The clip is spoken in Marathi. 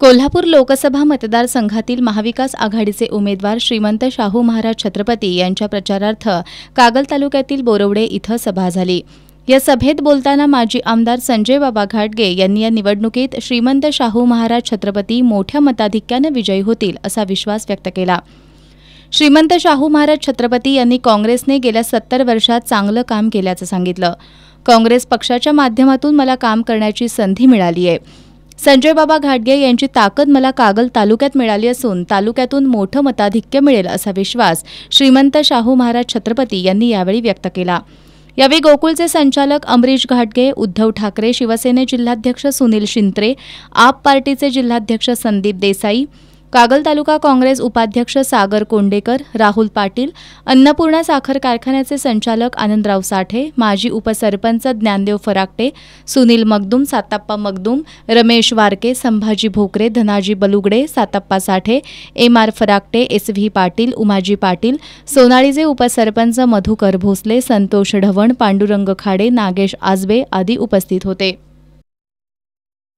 कोल्हापूर लोकसभा मतदारसंघातील महाविकास आघाडीचे उमेदवार श्रीमंत शाहू महाराज छत्रपती यांच्या प्रचारार्थ कागल तालुक्यातील बोरवडे इथं सभा झाली। या सभेत बोलताना माजी आमदार संजय बाबा घाटगे यांनी या निवडणुकीत श्रीमंत शाहू महाराज छत्रपती मोठ्या मताधिक्याने विजयी होतील असा विश्वास व्यक्त केला। श्रीमंत शाहू महाराज छत्रपती यांनी काँग्रेसने गेल्या 70 वर्षात चांगलं काम केल्याचं सांगितलं। काँग्रेस पक्षाच्या माध्यमातून मला काम करण्याची संधी मिळाली आहे। संजय बाबा घाटगे यांची ताकद मला कागल तालुक्यात मिळाली असून तालुक्यातून मोठं मताधिक्य मिळेल असा विश्वास श्रीमंत शाहू महाराज छत्रपती यांनी यावेळी व्यक्त केला। यावेळी गोकुळचे संचालक अमरीश घाटगे, उद्धव ठाकरे, शिवसेने जिल्हाध्यक्ष सुनील शिंत्रे, आप पार्टीचे जिल्हाध्यक्ष संदीप देसाई, कागल तालुका काँग्रेस उपाध्यक्ष सागर कोंडेकर, राहुल पाटील, अन्नपूर्णा साखर कारखान्याचे संचालक आनंदराव साठे, माजी उपसरपंच ज्ञानदेव फराकटे, सुनील मगदूम, साताप्पा मगदूम, रमेश वारके, संभाजी भोकरे, धनाजी बलुगडे, साताप्पा साठे, एम.आर. फराकटे, एस.व्ही. पाटील, उमाजी पाटील, सोनाळीचे उपसरपंच मधुकर भोसले, संतोष ढवण, पांडुरंग खाडे, नागेश आजबे आदी उपस्थित होते।